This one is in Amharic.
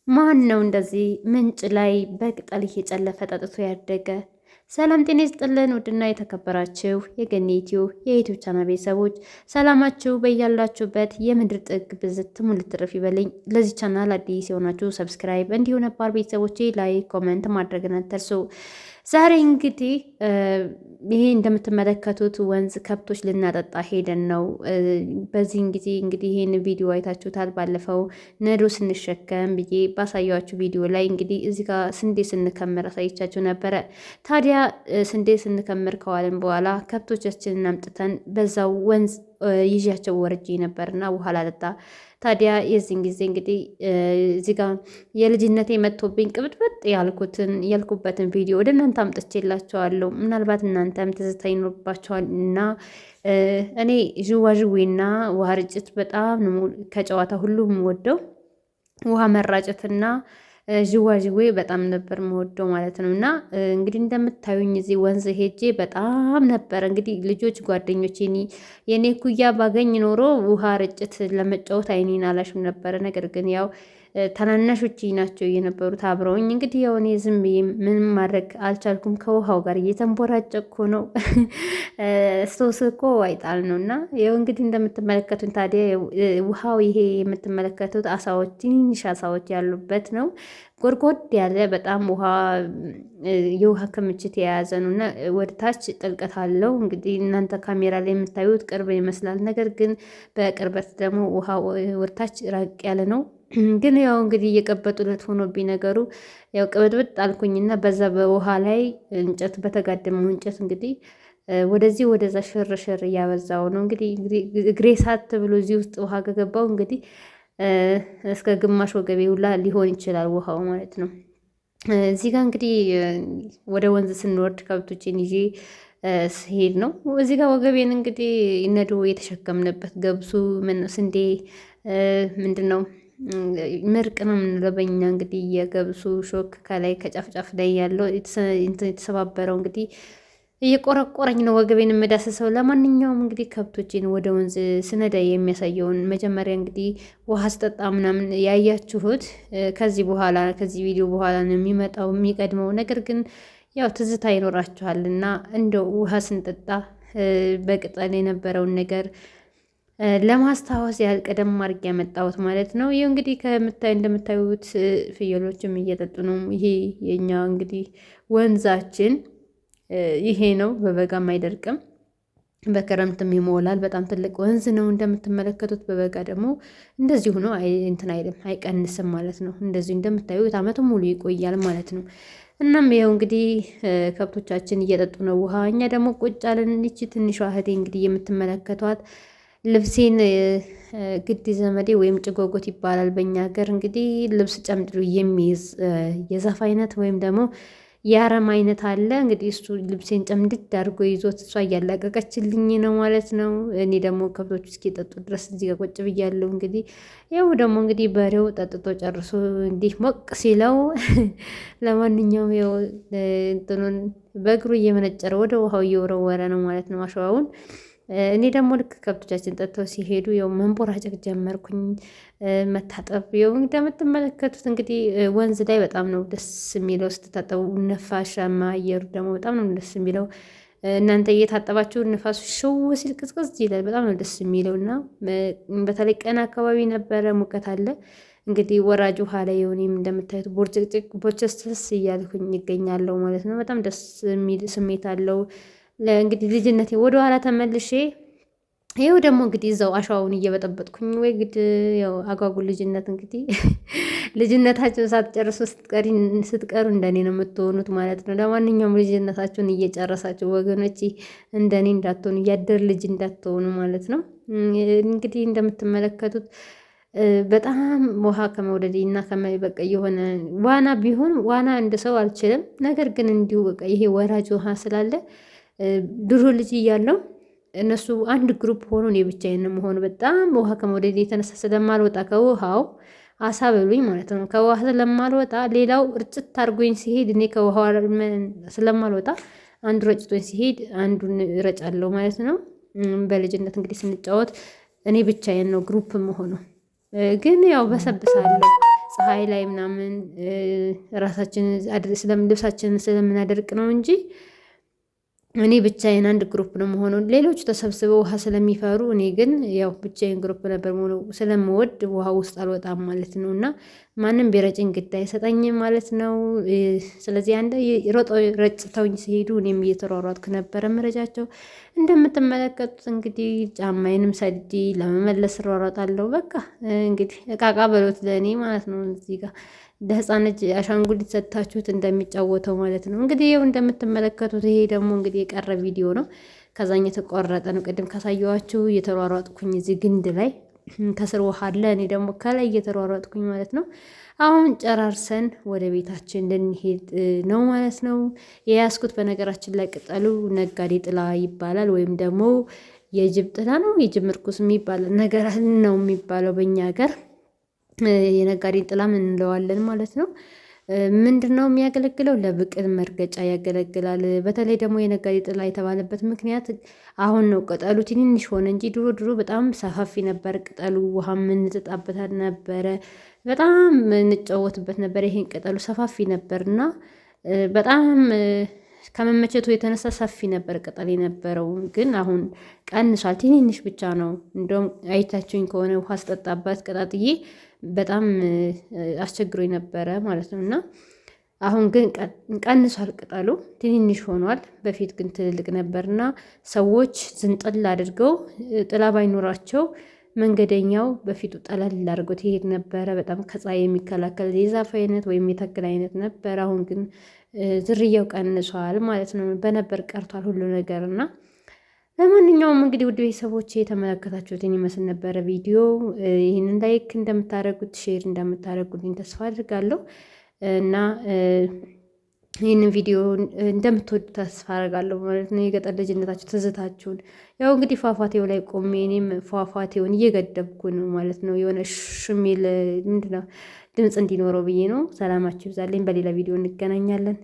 ማን ነው እንደዚህ ምንጭ ላይ በቅጠል እየጨለፈ ጠጥቶ ያደገ? ሰላም ጤና ይስጥልን። ውድና የተከበራችሁ የገኒቲው የዩቲዩብ ቻናል ቤተሰቦች ሰላማችሁ በያላችሁበት የምድር ጥግ ብዝት ሙሉ ትርፍ ይበልኝ። ለዚህ ቻናል አዲስ የሆናችሁ ሰብስክራይብ፣ እንዲሁ ነባር ቤተሰቦቼ ላይክ ኮመንት ማድረግን አትርሱ። ዛሬ እንግዲህ ይሄ እንደምትመለከቱት ወንዝ ከብቶች ልናጠጣ ሄደን ነው። በዚህን ጊዜ እንግዲህ ይሄን ቪዲዮ አይታችሁታል። ባለፈው ነዶ ስንሸከም ብዬ ባሳያችሁ ቪዲዮ ላይ እንግዲህ እዚህ ጋር ስንዴ ስንከምር አሳይቻችሁ ነበረ። ታዲያ ስንዴ ስንከምር ከዋልን በኋላ ከብቶቻችንን አምጥተን በዛው ወንዝ ይዣቸው ወርጄ ነበርና ውሃ ላጠጣ። ታዲያ የዚህን ጊዜ እንግዲህ እዚህ ጋር የልጅነቴ መጥቶብኝ ቅብጥብጥ ያልኩበትን ቪዲዮ ወደ እናንተ አምጥቼላቸዋለሁ። ምናልባት እናንተም ትዝታ ይኖርባቸዋል እና እኔ ዥዋዥዌና ውሃ ርጭት በጣም ከጨዋታ ሁሉም ወደው ውሃ መራጨትና ዥዋዥዌ በጣም ነበር የምወደው ማለት ነው። እና እንግዲህ እንደምታዩኝ እዚህ ወንዝ ሄጄ በጣም ነበር እንግዲህ ልጆች ጓደኞች የኔ ኩያ ባገኝ ኖሮ ውሃ ርጭት ለመጫወት አይኔን አላሽም ነበረ። ነገር ግን ያው ታናናሾች ናቸው የነበሩት አብረውኝ። እንግዲህ ያው እኔ ዝም ብዬ ምንም ማድረግ አልቻልኩም። ከውሃው ጋር እየተንቦራጨኩ ነው። ስቶስ እኮ አይጣል ነው። እና ያው እንግዲህ እንደምትመለከቱን ታዲያ ውሃው ይሄ የምትመለከቱት አሳዎች፣ ትንሽ አሳዎች ያሉበት ነው። ጎድጎድ ያለ በጣም የውሃ ክምችት የያዘ ነው እና ወደ ታች ጥልቀት አለው። እንግዲህ እናንተ ካሜራ ላይ የምታዩት ቅርብ ይመስላል። ነገር ግን በቅርበት ደግሞ ውሃ ወደ ታች ራቅ ያለ ነው። ግን ያው እንግዲህ እየቀበጡለት ሆኖብኝ ነገሩ ያው ቅብጥብጥ አልኩኝና በዛ በውሃ ላይ እንጨት በተጋደመው እንጨት እንግዲህ ወደዚህ ወደዛ ሽርሽር እያበዛው ነው። እንግዲህ እግሬ ሳት ብሎ እዚህ ውስጥ ውሃ ከገባው እንግዲህ እስከ ግማሽ ወገቤ ሁላ ሊሆን ይችላል ውሃው ማለት ነው። እዚህ ጋር እንግዲህ ወደ ወንዝ ስንወርድ ከብቶችን ይዤ ስሄድ ነው። እዚህ ጋር ወገቤን እንግዲህ ነዶ የተሸከምንበት ገብሱ ስንዴ ምንድን ነው ምርቅ ነው የምንለው በኛ እንግዲህ የገብሱ ሾክ ከላይ ከጫፍጫፍ ላይ ያለው የተሰባበረው እንግዲህ እየቆረቆረኝ ነው ወገቤን የምዳስሰው። ለማንኛውም እንግዲህ ከብቶችን ወደ ወንዝ ስነዳ የሚያሳየውን መጀመሪያ እንግዲህ ውሃ ስጠጣ ምናምን ያያችሁት ከዚህ ቪዲዮ በኋላ ነው የሚመጣው የሚቀድመው። ነገር ግን ያው ትዝታ ይኖራችኋል እና እንደው ውሃ ስንጠጣ በቅጠል የነበረውን ነገር ለማስታወስ ያህል ቀደም አድርጌ ያመጣሁት ማለት ነው። ይህ እንግዲህ እንደምታዩት ፍየሎችም እየጠጡ ነው። ይሄ የኛ እንግዲህ ወንዛችን ይሄ ነው። በበጋም አይደርቅም፣ በክረምትም ይሞላል። በጣም ትልቅ ወንዝ ነው እንደምትመለከቱት። በበጋ ደግሞ እንደዚሁ ነው፣ እንትን አይልም፣ አይቀንስም ማለት ነው። እንደዚሁ እንደምታዩት ዓመቱን ሙሉ ይቆያል ማለት ነው። እናም ይኸው እንግዲህ ከብቶቻችን እየጠጡ ነው ውሃ። እኛ ደግሞ ቁጭ አለን። ይቺ ትንሿ እህቴ እንግዲህ የምትመለከቷት ልብሴን ግድ ዘመዴ ወይም ጭጎጎት ይባላል በእኛ ሀገር እንግዲህ ልብስ ጨምድዶ የሚይዝ የዛፍ አይነት ወይም ደግሞ የአረም አይነት አለ። እንግዲህ እሱ ልብሴን ጨምድድ አድርጎ ይዞት እሷ እያላቀቀችልኝ ነው ማለት ነው። እኔ ደግሞ ከብቶች እስኪጠጡ ድረስ እዚህ ጋር ቁጭ ብያለሁ። እንግዲህ ይኸው ደግሞ እንግዲህ በሬው ጠጥቶ ጨርሶ እንዲህ ሞቅ ሲለው ለማንኛውም ይኸው እንትኑን በእግሩ እየመነጨረ ወደ ውሃው እየወረወረ ነው ማለት ነው አሸዋውን። እኔ ደግሞ ልክ ከብቶቻችን ጠጥተው ሲሄዱ ያው መንቦራጨቅ ጀመርኩኝ፣ መታጠብ። ያው እንደምትመለከቱት እንግዲህ ወንዝ ላይ በጣም ነው ደስ የሚለው ስትታጠቡ፣ ነፋሻማ አየሩ ደግሞ በጣም ነው ደስ የሚለው። እናንተ እየታጠባችሁ ንፋሱ ሽው ሲል ቅዝቅዝ ይላል፣ በጣም ነው ደስ የሚለው እና በተለይ ቀን አካባቢ ነበረ ሙቀት አለ። እንግዲህ ወራጅ ውሃ ላይ የሆነም እንደምታዩት ቦርጭቅጭቅ ቦቸስተስ እያልኩኝ ይገኛለሁ ማለት ነው። በጣም ደስ የሚል ስሜት አለው። እንግዲህ ልጅነቴ ወደኋላ ተመልሼ ይኸው ደግሞ እንግዲህ እዛው አሸዋውን እየበጠበጥኩኝ ወይ ግድ ያው አጓጉል ልጅነት እንግዲህ ልጅነታችሁን ሳትጨርሱ ስትቀሩ እንደኔ ነው የምትሆኑት ማለት ነው። ለማንኛውም ልጅነታችሁን እየጨረሳችሁ ወገኖች እንደኔ እንዳትሆኑ፣ እያደር ልጅ እንዳትሆኑ ማለት ነው። እንግዲህ እንደምትመለከቱት በጣም ውሃ ከመውደዴ እና በቃ የሆነ ዋና ቢሆን ዋና እንደ ሰው አልችልም። ነገር ግን እንዲሁ በቃ ይሄ ወራጅ ውሃ ስላለ ድሮ ልጅ እያለው እነሱ አንድ ግሩፕ ሆኖ እኔ ብቻዬን መሆኑ በጣም ውሃ ከመውደድ የተነሳ ስለማልወጣ ከውሃው አሳ በሉኝ ማለት ነው። ከውሃ ስለማልወጣ ሌላው እርጭት አድርጎኝ ሲሄድ እኔ ከውሃ ስለማልወጣ አንዱ ረጭቶኝ ሲሄድ አንዱን እረጫለሁ ማለት ነው። በልጅነት እንግዲህ ስንጫወት እኔ ብቻዬን ነው ግሩፕ መሆኑ። ግን ያው በሰብሳለሁ ፀሐይ ላይ ምናምን ራሳችን ልብሳችንን ስለምናደርቅ ነው እንጂ እኔ ብቻዬን አንድ ግሩፕ ነው መሆኑ። ሌሎቹ ተሰብስበው ውሃ ስለሚፈሩ፣ እኔ ግን ያው ብቻዬን ግሩፕ ነበር መሆኑ ስለምወድ ውሃ ውስጥ አልወጣም ማለት ነው። እና ማንም ቢረጭኝ ግድ አይሰጠኝም ማለት ነው። ስለዚህ አንድ ሮጦ ረጭተውኝ ሲሄዱ እኔም እየተሯሯጥኩ ነበረ መረጃቸው። እንደምትመለከቱት እንግዲህ ጫማዬንም ሰዲ ለመመለስ እሯሯጣለሁ። በቃ እንግዲህ እቃቃ በሎት ለእኔ ማለት ነው። እዚህ ጋር ለህፃን ልጅ አሻንጉሊት ሰጥታችሁት እንደሚጫወተው ማለት ነው። እንግዲህ ይኸው እንደምትመለከቱት ይሄ ደግሞ እንግዲህ የቀረ ቪዲዮ ነው። ከዛኝ የተቆረጠ ነው። ቅድም ካሳየኋችሁ እየተሯሯጥኩኝ እዚህ ግንድ ላይ ከስር ውሃ አለ፣ እኔ ደግሞ ከላይ እየተሯሯጥኩኝ ማለት ነው። አሁን ጨራርሰን ወደ ቤታችን ልንሄድ ነው ማለት ነው። የያዝኩት በነገራችን ላይ ቅጠሉ ነጋዴ ጥላ ይባላል፣ ወይም ደግሞ የጅብ ጥላ ነው፣ የጅብ ምርኩስ የሚባል ነገር ነው የሚባለው በእኛ ሀገር። የነጋዴ ጥላ ምን እንለዋለን ማለት ነው። ምንድን ነው የሚያገለግለው? ለብቅል መርገጫ ያገለግላል። በተለይ ደግሞ የነጋዴ ጥላ የተባለበት ምክንያት አሁን ነው ቅጠሉ ትንንሽ ሆነ እንጂ ድሮ ድሮ በጣም ሰፋፊ ነበር ቅጠሉ። ውሃ የምንጠጣበት ነበረ፣ በጣም እንጫወትበት ነበር። ይሄን ቅጠሉ ሰፋፊ ነበር እና በጣም ከመመቸቱ የተነሳ ሰፊ ነበር ቅጠል የነበረው። ግን አሁን ቀንሷል፣ ትንንሽ ብቻ ነው። እንደውም አይታችሁኝ ከሆነ ውሃ ስጠጣበት ቀጣጥዬ በጣም አስቸግሮኝ ነበረ ማለት ነው። እና አሁን ግን ቀንሷል፣ ቅጠሉ ትንንሽ ሆኗል። በፊት ግን ትልልቅ ነበርና ሰዎች ዝንጥል አድርገው ጥላ ባይኖራቸው መንገደኛው በፊቱ ጠለል አድርጎት ይሄድ ነበረ። በጣም ከፀሐይ የሚከላከል የዛፍ አይነት ወይም የተክል አይነት ነበር። አሁን ግን ዝርያው ቀንሷል ማለት ነው። በነበር ቀርቷል ሁሉ ነገር እና ለማንኛውም እንግዲህ ውድ ቤተሰቦች የተመለከታችሁትን ይመስል ነበረ ቪዲዮ። ይህንን ላይክ እንደምታደርጉት ሼር እንደምታደርጉልኝ ተስፋ አድርጋለሁ እና ይህንን ቪዲዮ እንደምትወዱ ተስፋ አደርጋለሁ ማለት ነው። የገጠር ልጅነታችሁ ትዝታችሁን ያው እንግዲህ ፏፏቴው ላይ ቆሜ እኔም ፏፏቴውን እየገደብኩ ነው ማለት ነው። የሆነ ሽሚል ምንድነው ድምፅ እንዲኖረው ብዬ ነው። ሰላማችሁ ይብዛልኝ። በሌላ ቪዲዮ እንገናኛለን።